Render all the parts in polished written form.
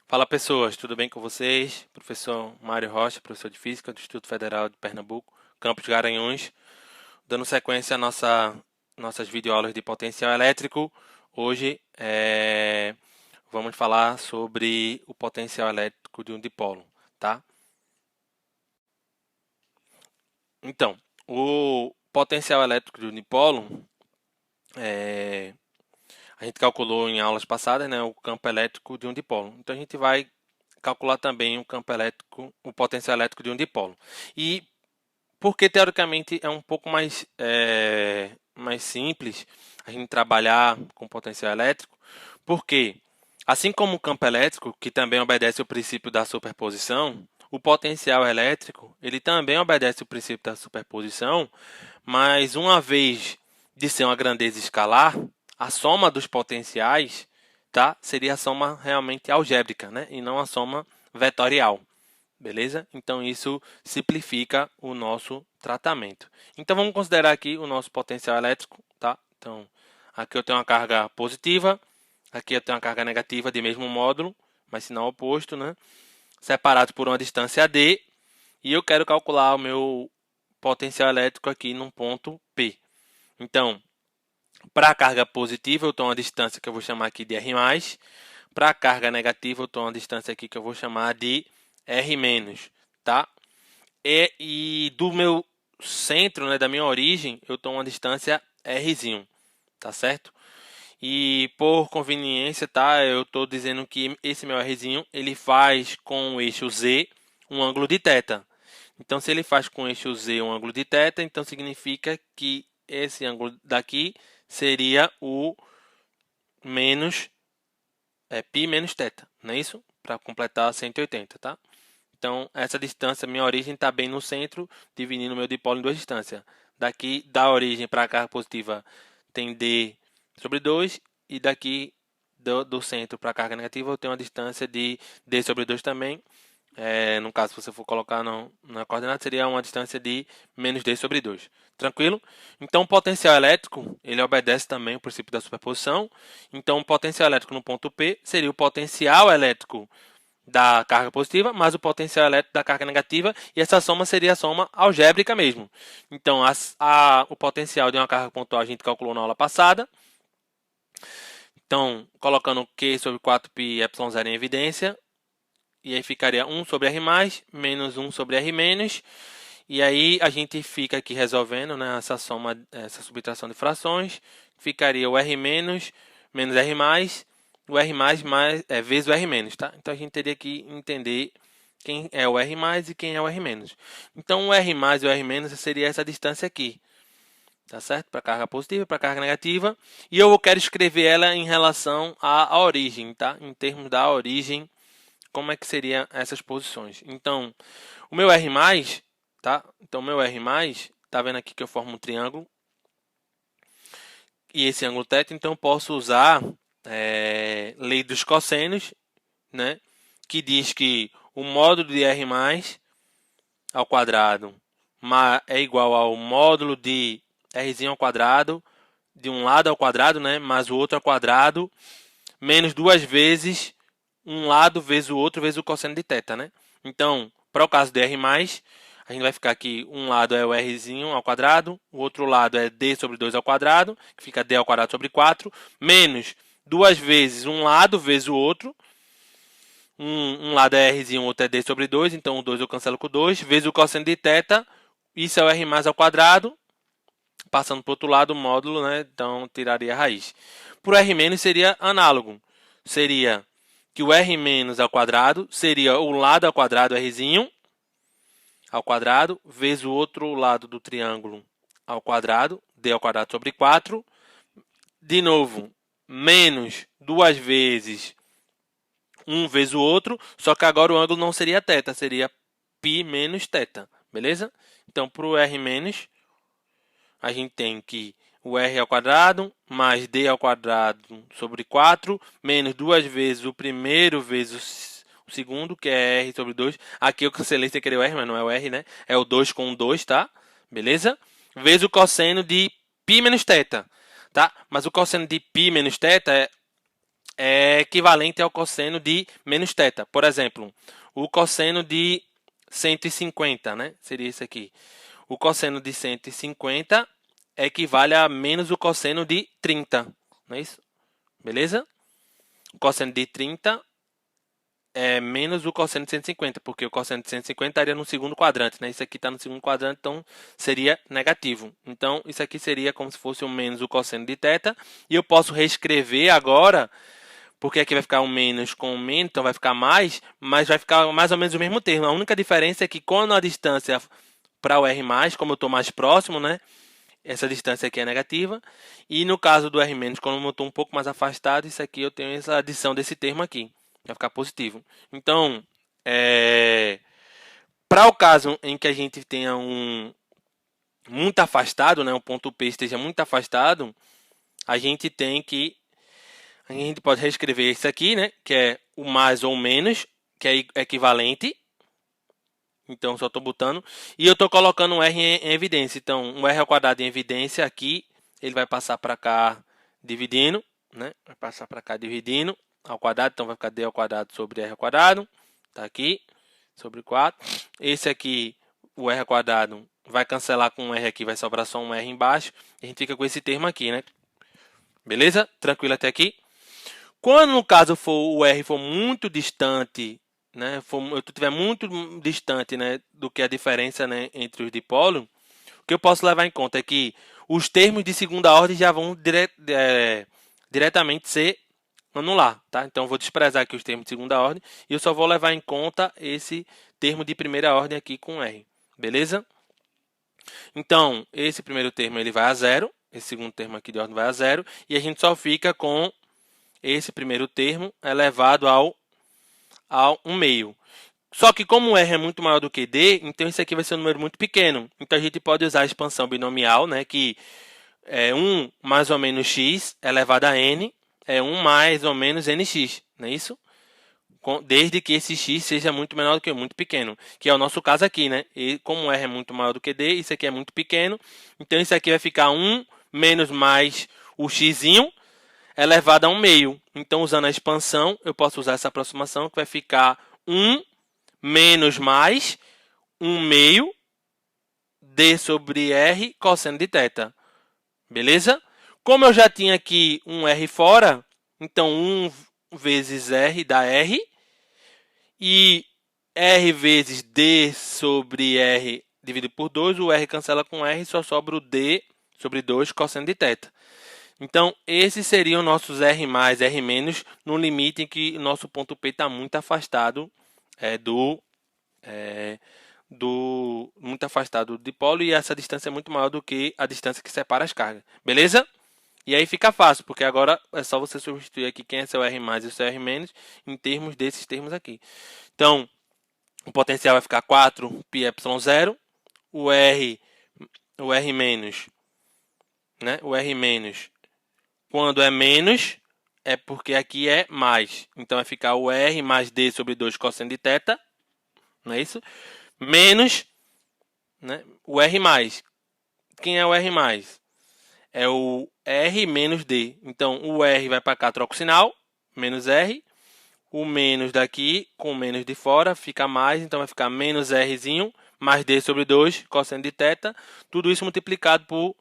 Fala pessoas, tudo bem com vocês? Professor Mário Rocha, professor de Física do Instituto Federal de Pernambuco, Campus Garanhuns, dando sequência às nossas videoaulas de potencial elétrico. Hoje vamos falar sobre o potencial elétrico de um dipolo, tá? Então, o potencial elétrico de um dipolo, a gente calculou em aulas passadas, né, o campo elétrico de um dipolo. Então a gente vai calcular também o campo elétrico, o potencial elétrico de um dipolo. E porque teoricamente é um pouco mais simples a gente trabalhar com potencial elétrico, porque assim como o campo elétrico, que também obedece o princípio da superposição, o potencial elétrico ele também obedece o princípio da superposição, mas uma vez de ser uma grandeza escalar, a soma dos potenciais, tá, seria a soma realmente algébrica, né, e não a soma vetorial. Beleza? Então isso simplifica o nosso tratamento. Então vamos considerar aqui o nosso potencial elétrico, tá? Então aqui eu tenho uma carga positiva, aqui eu tenho uma carga negativa de mesmo módulo, mas sinal oposto, né? Separados por uma distância d, e eu quero calcular o meu potencial elétrico aqui num ponto P. Então, para a carga positiva eu tenho uma distância que eu vou chamar aqui de R+, para a carga negativa eu tenho uma distância aqui que eu vou chamar de R-, tá? E do meu centro, né, da minha origem, eu estou uma distância R, tá certo? E por conveniência, tá, eu estou dizendo que esse meu R, ele faz com o eixo Z um ângulo de θ. Então, se ele faz com o eixo Z um ângulo de θ, então significa que esse ângulo daqui seria o menos π menos θ, não é isso? Para completar 180, tá? Então, essa distância, minha origem está bem no centro, dividindo o meu dipolo em duas distâncias. Daqui, da origem para a carga positiva, tem d sobre 2, e daqui do centro para a carga negativa, eu tenho uma distância de d sobre 2 também. No caso, se você for colocar na coordenada, seria uma distância de menos d sobre 2. Tranquilo? Então, o potencial elétrico, ele obedece também o princípio da superposição. Então, o potencial elétrico no ponto P seria o potencial elétrico da carga positiva, mais o potencial elétrico da carga negativa, e essa soma seria a soma algébrica mesmo. Então, o potencial de uma carga pontual a gente calculou na aula passada. Então, colocando Q sobre 4π ε0 em evidência, e aí ficaria 1 sobre R+, menos 1 sobre R-, e aí a gente fica aqui resolvendo, né, essa soma, essa subtração de frações, ficaria o R- menos R+, o R+, vezes o R-, tá? Então a gente teria que entender quem é o R+ e quem é o R-. Então o R+ e o R- seria essa distância aqui, tá certo? Para carga positiva e para carga negativa. E eu quero escrever ela em relação à origem, tá? Em termos da origem, como é que seriam essas posições. Então, o meu R+, tá? Então, o meu R+, tá vendo aqui que eu formo um triângulo e esse ângulo θ, então eu posso usar lei dos cossenos, né? Que diz que o módulo de R+ ao quadrado é igual ao módulo de R ao quadrado, de um lado ao quadrado, né? Mais o outro ao quadrado, menos duas vezes um lado vezes o outro vezes o cosseno de θ, né? Então, para o caso de R+, a gente vai ficar aqui, um lado é o R ao quadrado, o outro lado é D sobre 2 ao quadrado, que fica D ao quadrado sobre 4, menos duas vezes um lado vezes o outro, um lado é R, o outro é D sobre 2, então o 2 eu cancelo com 2, vezes o cosseno de θ, isso é o R mais ao quadrado, passando para o outro lado o módulo, né? Então tiraria a raiz. Para o R- seria análogo, seria que o R- ao quadrado seria o lado ao quadrado R ao quadrado, vezes o outro lado do triângulo ao quadrado, D ao quadrado sobre 4, de novo, menos duas vezes um vezes o outro, só que agora o ângulo não seria θ, seria π menos θ, beleza? Então, para o R-, a gente tem que o r ao quadrado mais d ao quadrado sobre 4, menos duas vezes o primeiro vezes o segundo, que é r sobre 2. Aqui eu cancelei sem querer o r, mas não é o r, né? É o 2 com o 2, tá? Beleza? Vezes o cosseno de π menos θ, tá? Mas o cosseno de π menos θ é equivalente ao cosseno de menos θ. Por exemplo, o cosseno de 150, né? Seria isso aqui. O cosseno de 150 equivale a menos o cosseno de 30, não é isso? Beleza? O cosseno de 30 é menos o cosseno de 150, porque o cosseno de 150 estaria no segundo quadrante, né? Isso aqui está no segundo quadrante, então seria negativo. Então, isso aqui seria como se fosse um menos o cosseno de θ. E eu posso reescrever agora, porque aqui vai ficar um menos com um menos, então vai ficar mais, mas vai ficar mais ou menos o mesmo termo. A única diferença é que quando a distância para o R+, como eu estou mais próximo, né? Essa distância aqui é negativa. E no caso do R-, quando eu estou um pouco mais afastado, isso aqui eu tenho essa adição desse termo aqui. Vai ficar positivo. Então, para o caso em que a gente tenha muito afastado, né, um ponto P esteja muito afastado, a gente pode reescrever isso aqui, né, que é o mais ou menos, que é equivalente. Então, só estou botando. E eu estou colocando um R em evidência. Então, um R ao quadrado em evidência aqui, ele vai passar para cá dividindo, né? Vai passar para cá dividindo ao quadrado. Então, vai ficar D ao quadrado sobre R ao quadrado. Está aqui, sobre 4. Esse aqui, o R ao quadrado, vai cancelar com um R aqui, vai sobrar só um R embaixo. E a gente fica com esse termo aqui, né? Beleza? Tranquilo até aqui? Quando, no caso, o R for muito distante, né, eu estiver muito distante, né, do que a diferença, né, entre os dipólos, o que eu posso levar em conta é que os termos de segunda ordem já vão diretamente ser anular, tá? Então, eu vou desprezar aqui os termos de segunda ordem e eu só vou levar em conta esse termo de primeira ordem aqui com R, beleza? Então, esse primeiro termo ele vai a zero, esse segundo termo aqui de ordem vai a zero, e a gente só fica com esse primeiro termo elevado ao 1 meio. Só que como R é muito maior do que D, então isso aqui vai ser um número muito pequeno. Então a gente pode usar a expansão binomial, né, que é 1 mais ou menos x elevado a n, é 1 mais ou menos nx, não é isso? Desde que esse x seja muito menor do que muito pequeno, que é o nosso caso aqui, né? E como R é muito maior do que D, isso aqui é muito pequeno, então isso aqui vai ficar 1 menos mais o x elevado a 1 meio. Então, usando a expansão, eu posso usar essa aproximação que vai ficar 1 menos mais 1 meio D sobre R cosseno de θ. Beleza? Como eu já tinha aqui um R fora, então 1 vezes R dá R. E R vezes D sobre R dividido por 2, o R cancela com R e só sobra o D sobre 2 cosseno de θ. Então, esses seriam nossos R+, R- no limite em que o nosso ponto P está muito afastado muito afastado do dipolo, e essa distância é muito maior do que a distância que separa as cargas. Beleza? E aí fica fácil, porque agora é só você substituir aqui quem é seu R+, e o seu R- em termos desses termos aqui. Então, o potencial vai ficar 4πε0, o R-, né? O R-, quando é menos, é porque aqui é mais. Então, vai ficar o R mais D sobre 2 cosseno de θ, não é isso? Menos, né, o R+. Quem é o R+? É o R menos D. Então, o R vai para cá, troca o sinal, menos R. O menos daqui, com o menos de fora, fica mais. Então, vai ficar menos Rzinho, mais D sobre 2, cosseno de θ. Tudo isso multiplicado por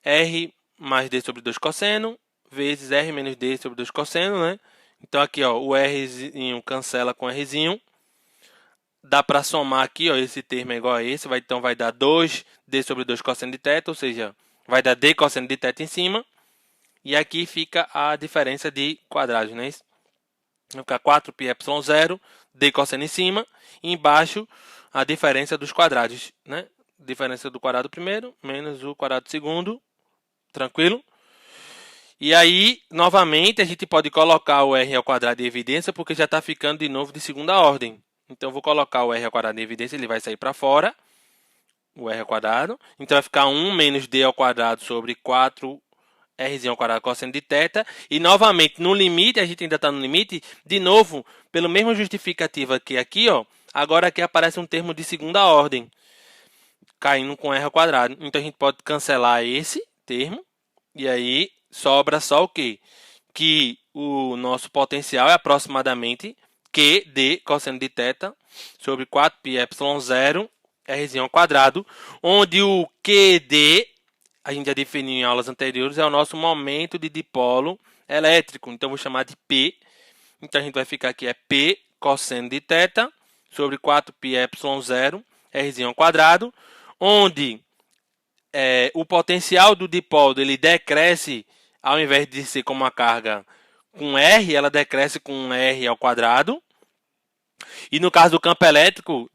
R mais D sobre 2 cosseno, vezes R menos D sobre 2 cosseno, né? Então, aqui, ó, o Rzinho cancela com Rzinho. Dá para somar aqui, ó, esse termo é igual a esse. Então, vai dar 2D sobre 2 cosseno de θ, ou seja, vai dar D cosseno de θ em cima. E aqui fica a diferença de quadrados, né? Vai ficar 4πε0, D cosseno em cima. E embaixo, a diferença dos quadrados, né? Diferença do quadrado primeiro, menos o quadrado segundo. Tranquilo? E aí, novamente, a gente pode colocar o R ao quadrado em evidência, porque já está ficando de novo de segunda ordem. Então, eu vou colocar o R ao quadrado em evidência, ele vai sair para fora. O R ao quadrado. Então, vai ficar 1 menos D ao quadrado sobre 4 Rzinho ao quadrado cosseno de θ. E, novamente, no limite, a gente ainda está no limite. De novo, pela mesma justificativa que aqui, ó, agora aqui aparece um termo de segunda ordem, caindo com R ao quadrado. Então, a gente pode cancelar esse termo. E aí, sobra só o quê? Que o nosso potencial é aproximadamente QD cosseno de θ sobre 4πε0 R ao quadrado, onde o QD, a gente já definiu em aulas anteriores, é o nosso momento de dipolo elétrico. Então, vou chamar de P. Então, a gente vai ficar aqui, é P cosseno de θ sobre 4πε0 R ao quadrado, onde o potencial do dipolo ele decresce, ao invés de ser como a carga com R, ela decresce com R ao quadrado. E no caso do campo elétrico,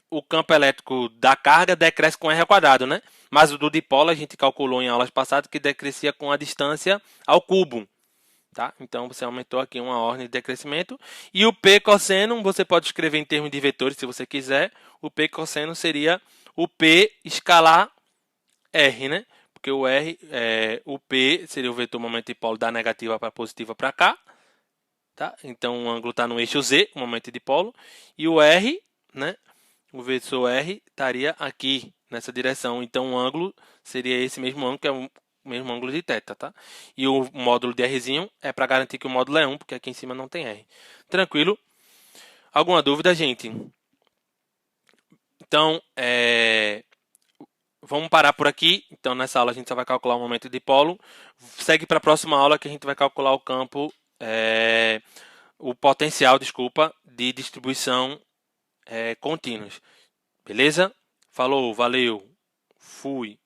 o campo elétrico da carga decresce com R ao quadrado, né? Mas o do dipolo a gente calculou em aulas passadas que decrescia com a distância ao cubo. Tá? Então, você aumentou aqui uma ordem de decrescimento. E o P cosseno, você pode escrever em termos de vetores, se você quiser. O P cosseno seria o P escalar R, né? Porque o P seria o vetor momento dipolo da negativa para positiva para cá. Tá? Então, o ângulo está no eixo Z, o momento dipolo. E o R, né? O vetor R estaria aqui, nessa direção. Então, o ângulo seria esse mesmo ângulo, que é o mesmo ângulo de θ, tá? E o módulo de Rzinho é para garantir que o módulo é 1, porque aqui em cima não tem R. Tranquilo? Alguma dúvida, gente? Então, vamos parar por aqui. Então, nessa aula a gente só vai calcular o momento dipolo. Segue para a próxima aula que a gente vai calcular o campo, o potencial, desculpa, de distribuição contínuos. Beleza? Falou, valeu, fui.